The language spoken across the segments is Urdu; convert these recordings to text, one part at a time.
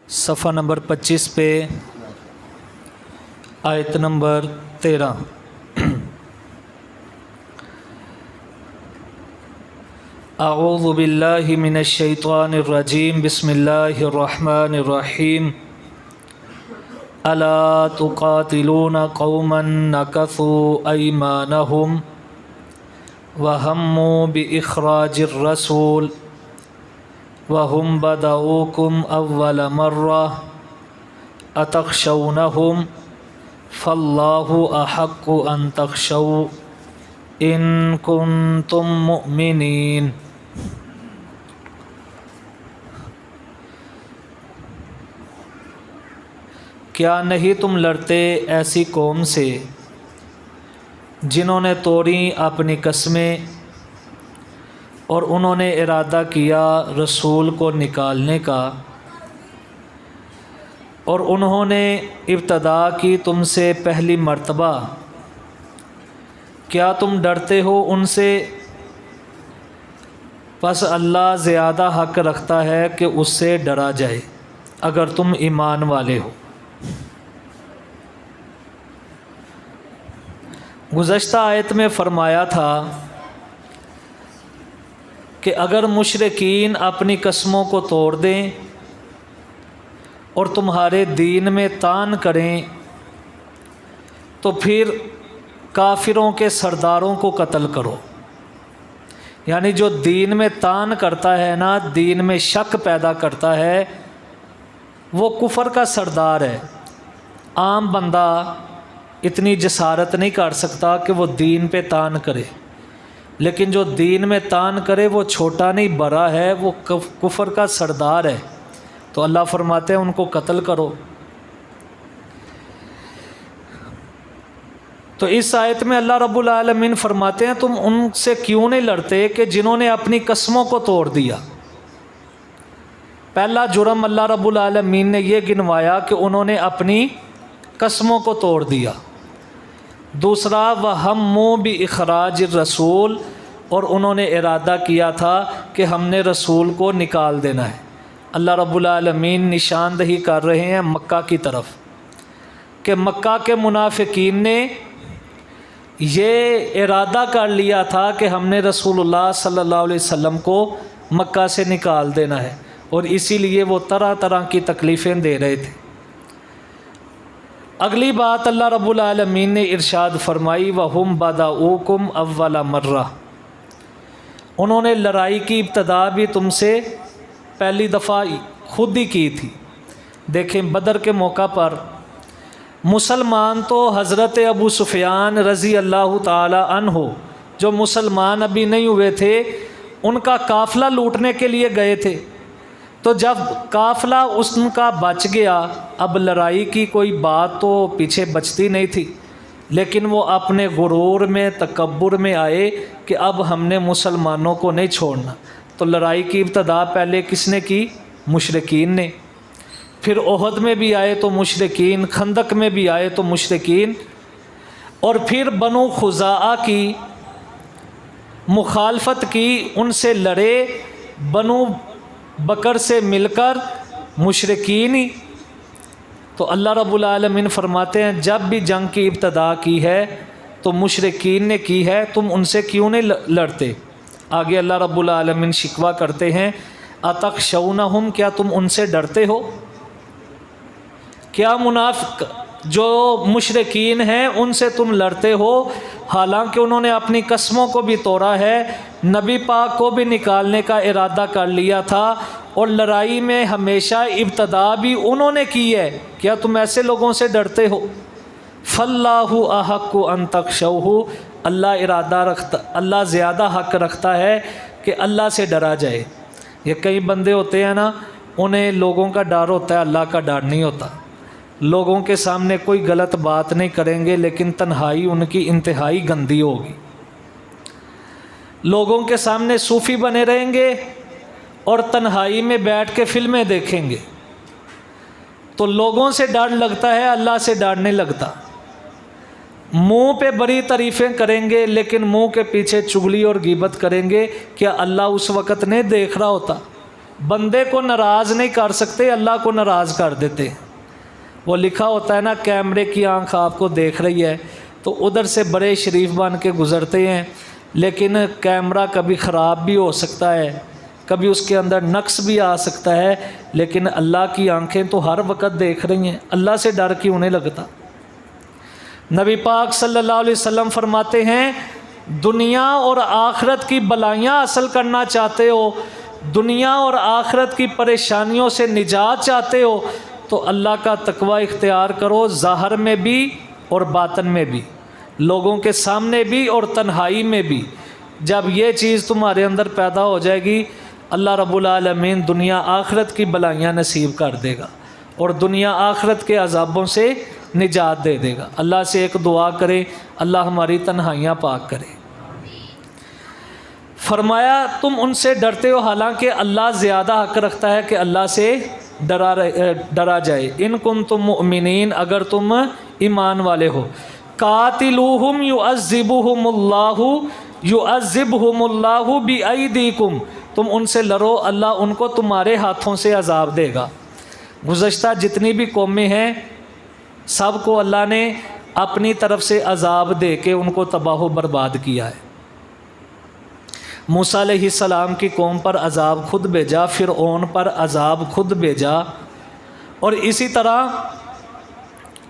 صفحہ نمبر 25 پہ آیت نمبر 13۔ اعوذ باللہ من الشیطان الرجیم، بسم اللہ الرحمن الرحیم۔ الا تقاتلون قوما نکثوا ایمانہم وہموا باخراج الرسول وهم بدؤوكم اول مرة اتخشونهم فالله احق ان تخشوا ان كنتم مؤمنين۔ کیا نہیں تم لڑتے ایسی قوم سے جنہوں نے توڑیں اپنی قسمیں اور انہوں نے ارادہ کیا رسول کو نکالنے کا، اور انہوں نے ابتدا کی تم سے پہلی مرتبہ، کیا تم ڈرتے ہو ان سے؟ پس اللہ زیادہ حق رکھتا ہے کہ اس سے ڈرا جائے اگر تم ایمان والے ہو۔ گزشتہ آیت میں فرمایا تھا کہ اگر مشرکین اپنی قسموں کو توڑ دیں اور تمہارے دین میں طعن کریں تو پھر کافروں کے سرداروں کو قتل کرو۔ یعنی جو دین میں طعن کرتا ہے نا، دین میں شک پیدا کرتا ہے، وہ کفر کا سردار ہے۔ عام بندہ اتنی جسارت نہیں کر سکتا کہ وہ دین پہ طعن کرے، لیکن جو دین میں طعن کرے وہ چھوٹا نہیں بڑا ہے، وہ کفر کا سردار ہے۔ تو اللہ فرماتے ہیں ان کو قتل کرو۔ تو اس آیت میں اللہ رب العالمین فرماتے ہیں تم ان سے کیوں نہیں لڑتے کہ جنہوں نے اپنی قسموں کو توڑ دیا۔ پہلا جرم اللہ رب العالمین نے یہ گنوایا کہ انہوں نے اپنی قسموں کو توڑ دیا۔ دوسرا وَهَمُّوا بِإِخْرَاجِ الرَّسُولِ، اور انہوں نے ارادہ کیا تھا کہ ہم نے رسول کو نکال دینا ہے۔ اللہ رب العالمین نشاندہی کر رہے ہیں مکہ کی طرف کہ مکہ کے منافقین نے یہ ارادہ کر لیا تھا کہ ہم نے رسول اللہ صلی اللہ علیہ وسلم کو مکہ سے نکال دینا ہے، اور اسی لیے وہ طرح طرح کی تکلیفیں دے رہے تھے۔ اگلی بات اللہ رب العالمین نے ارشاد فرمائی وَهُمْ بَدَؤُوكُمْ أَوَّلَ مَرَّةٍ، انہوں نے لڑائی کی ابتدا بھی تم سے پہلی دفعہ خود ہی کی تھی۔ دیکھیں بدر کے موقع پر مسلمان تو حضرت ابو سفیان رضی اللہ تعالی عنہ جو مسلمان ابھی نہیں ہوئے تھے، ان کا قافلہ لوٹنے کے لیے گئے تھے۔ تو جب قافلہ ان کا بچ گیا، اب لڑائی کی کوئی بات تو پیچھے بچتی نہیں تھی، لیکن وہ اپنے غرور میں تکبر میں آئے کہ اب ہم نے مسلمانوں کو نہیں چھوڑنا۔ تو لڑائی کی ابتدا پہلے کس نے کی؟ مشرکین نے۔ پھر احد میں بھی آئے تو مشرکین، خندق میں بھی آئے تو مشرکین، اور پھر بنو خزاعہ کی مخالفت کی، ان سے لڑے، بنو بکر سے مل کر مشرکین ہی۔ تو اللہ رب العالمین فرماتے ہیں جب بھی جنگ کی ابتدا کی ہے تو مشرکین نے کی ہے، تم ان سے کیوں نہیں لڑتے؟ آگے اللہ رب العالمین شکوہ کرتے ہیں اتخشونہم، کیا تم ان سے ڈرتے ہو؟ کیا منافق جو مشرکین ہیں ان سے تم لڑتے ہو، حالانکہ انہوں نے اپنی قسموں کو بھی توڑا ہے، نبی پاک کو بھی نکالنے کا ارادہ کر لیا تھا، اور لڑائی میں ہمیشہ ابتدا بھی انہوں نے کی ہے، کیا تم ایسے لوگوں سے ڈرتے ہو؟ فَاللَّهُ أَحَقُّ أَن تَخْشَوْهُ، اللہ زیادہ حق رکھتا ہے کہ اللہ سے ڈرا جائے۔ یہ کئی بندے ہوتے ہیں نا، انہیں لوگوں کا ڈر ہوتا ہے، اللہ کا ڈر نہیں ہوتا۔ لوگوں کے سامنے کوئی غلط بات نہیں کریں گے، لیکن تنہائی ان کی انتہائی گندی ہوگی۔ لوگوں کے سامنے صوفی بنے رہیں گے اور تنہائی میں بیٹھ کے فلمیں دیکھیں گے۔ تو لوگوں سے ڈر لگتا ہے، اللہ سے ڈر نہیں لگتا۔ منہ پہ بڑی تعریفیں کریں گے لیکن منہ کے پیچھے چغلی اور غیبت کریں گے، کیا اللہ اس وقت نہیں دیکھ رہا ہوتا؟ بندے کو ناراض نہیں کر سکتے، اللہ کو ناراض کر دیتے۔ وہ لکھا ہوتا ہے نا، کیمرے کی آنکھ آپ کو دیکھ رہی ہے تو ادھر سے بڑے شریف بن کے گزرتے ہیں، لیکن کیمرہ کبھی خراب بھی ہو سکتا ہے، کبھی اس کے اندر نقص بھی آ سکتا ہے، لیکن اللہ کی آنکھیں تو ہر وقت دیکھ رہی ہیں، اللہ سے ڈر کیوں نہیں لگتا؟ نبی پاک صلی اللہ علیہ وسلم فرماتے ہیں، دنیا اور آخرت کی بلائیاں حاصل کرنا چاہتے ہو، دنیا اور آخرت کی پریشانیوں سے نجات چاہتے ہو تو اللہ کا تقوی اختیار کرو، ظاہر میں بھی اور باطن میں بھی، لوگوں کے سامنے بھی اور تنہائی میں بھی۔ جب یہ چیز تمہارے اندر پیدا ہو جائے گی، اللہ رب العالمین دنیا آخرت کی بلائیاں نصیب کر دے گا اور دنیا آخرت کے عذابوں سے نجات دے دے گا۔ اللہ سے ایک دعا کرے، اللہ ہماری تنہائیاں پاک کرے۔ فرمایا تم ان سے ڈرتے ہو، حالانکہ اللہ زیادہ حق رکھتا ہے کہ اللہ سے ڈرا جائے۔ ان کنتم مؤمنین، اگر تم ایمان والے ہو۔ قاتلوہم یعذبہم اللہ بایدیکم، تم ان سے لڑو، اللہ ان کو تمہارے ہاتھوں سے عذاب دے گا۔ گزشتہ جتنی بھی قومیں ہیں سب کو اللہ نے اپنی طرف سے عذاب دے کے ان کو تباہ و برباد کیا ہے۔ موسیٰ علیہ السلام کی قوم پر عذاب خود بھیجا، فرعون پر عذاب خود بھیجا، اور اسی طرح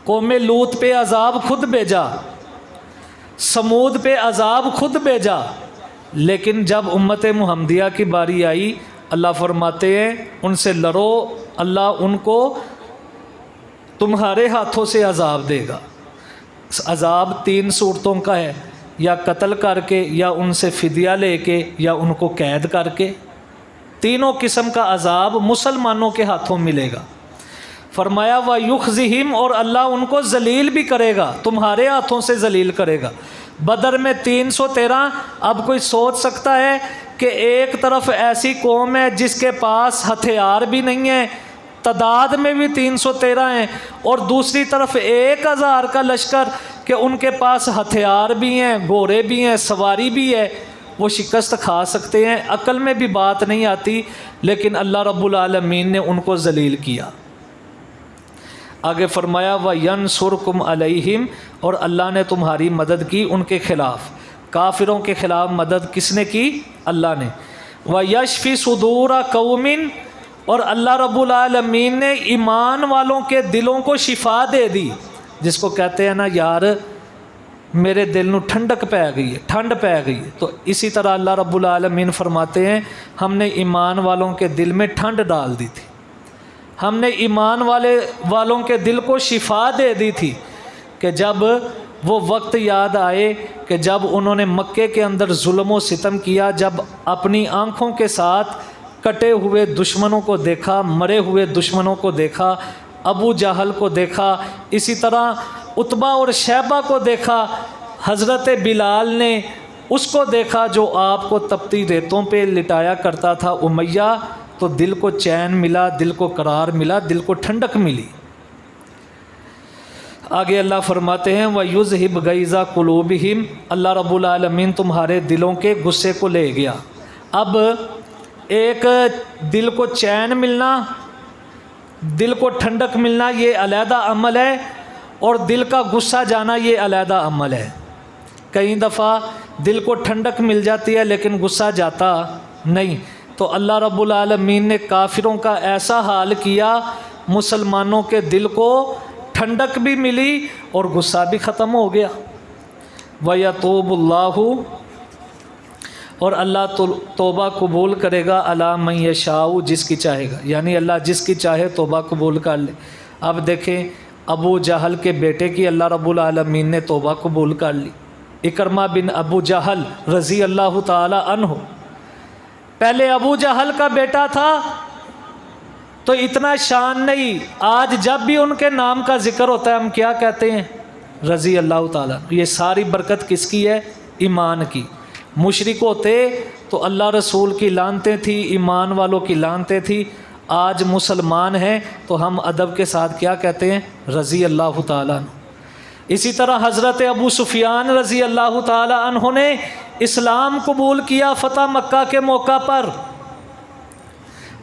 قوم لوط پہ عذاب خود بھیجا، سمود پہ عذاب خود بھیجا، لیکن جب امت محمدیہ کی باری آئی اللہ فرماتے ہیں ان سے لڑو، اللہ ان کو تمہارے ہاتھوں سے عذاب دے گا۔ عذاب 3 صورتوں کا ہے، یا قتل کر کے، یا ان سے فدیہ لے کے، یا ان کو قید کر کے۔ تینوں قسم کا عذاب مسلمانوں کے ہاتھوں ملے گا۔ فرمایا وَيُخْزِهِمْ، اور اللہ ان کو ذلیل بھی کرے گا، تمہارے ہاتھوں سے ذلیل کرے گا۔ بدر میں 313، اب کوئی سوچ سکتا ہے کہ ایک طرف ایسی قوم ہے جس کے پاس ہتھیار بھی نہیں ہیں، تعداد میں بھی 313 ہیں، اور دوسری طرف 1000 کا لشکر کہ ان کے پاس ہتھیار بھی ہیں، گھوڑے بھی ہیں، سواری بھی ہے، وہ شکست کھا سکتے ہیں۔ عقل میں بھی بات نہیں آتی، لیکن اللہ رب العالمین نے ان کو ذلیل کیا۔ آگے فرمایا وَيَنْصُرْكُمْ عَلَيْهِمْ، اور اللہ نے تمہاری مدد کی ان کے خلاف۔ کافروں کے خلاف مدد کس نے کی؟ اللہ نے۔ وَيَشْفِ صُدُورَ قَوْمٍ، اور اللہ رب العالمین نے ایمان والوں کے دلوں کو شفا دے دی، جس کو کہتے ہیں نا یار میرے دل نو ٹھنڈک پی گئی ہے، ٹھنڈ پی گئی ہے، تو اسی طرح اللہ رب العالمین فرماتے ہیں ہم نے ایمان والوں کے دل میں ٹھنڈ ڈال دی تھی، ہم نے ایمان والوں کے دل کو شفا دے دی تھی، کہ جب وہ وقت یاد آئے کہ جب انہوں نے مکے کے اندر ظلم و ستم کیا، جب اپنی آنکھوں کے ساتھ کٹے ہوئے دشمنوں کو دیکھا، مرے ہوئے دشمنوں کو دیکھا، ابو جہل کو دیکھا، اسی طرح عتبہ اور شیبہ کو دیکھا، حضرت بلال نے اس کو دیکھا جو آپ کو تپتی ریتوں پہ لٹایا کرتا تھا، امیہ، تو دل کو چین ملا، دل کو قرار ملا، دل کو ٹھنڈک ملی۔ آگے اللہ فرماتے ہیں وَيُذْهِبْ غَيْظَ قُلُوبِهِمْ، اللہ رب العالمین تمہارے دلوں کے غصے کو لے گیا۔ اب ایک دل کو چین ملنا، دل کو ٹھنڈک ملنا یہ علیحدہ عمل ہے، اور دل کا غصہ جانا یہ علیحدہ عمل ہے۔ کئی دفعہ دل کو ٹھنڈک مل جاتی ہے لیکن غصہ جاتا نہیں، تو اللہ رب العالمین نے کافروں کا ایسا حال کیا، مسلمانوں کے دل کو ٹھنڈک بھی ملی اور غصہ بھی ختم ہو گیا۔ وَيَتُوبُ اللَّهُ، اور اللہ توبہ قبول کرے گا عَلَىٰ مَن یشاء، جس کی چاہے گا، یعنی اللہ جس کی چاہے توبہ قبول کر لے۔ اب دیکھیں ابو جہل کے بیٹے کی اللہ رب العالمین نے توبہ قبول کر لی، اکرمہ بن ابو جہل رضی اللہ تعالی عنہ، پہلے ابو جہل کا بیٹا تھا تو اتنا شان نہیں، آج جب بھی ان کے نام کا ذکر ہوتا ہے ہم کیا کہتے ہیں؟ رضی اللہ تعالیٰ۔ یہ ساری برکت کس کی ہے؟ ایمان کی۔ مشرک ہوتے تو اللہ رسول کی لعنتیں تھی، ایمان والوں کی لعنتیں تھی، آج مسلمان ہیں تو ہم ادب کے ساتھ کیا کہتے ہیں؟ رضی اللہ تعالیٰ عنہ۔ اسی طرح حضرت ابو سفیان رضی اللہ تعالیٰ عنہ نے اسلام قبول کیا فتح مکہ کے موقع پر،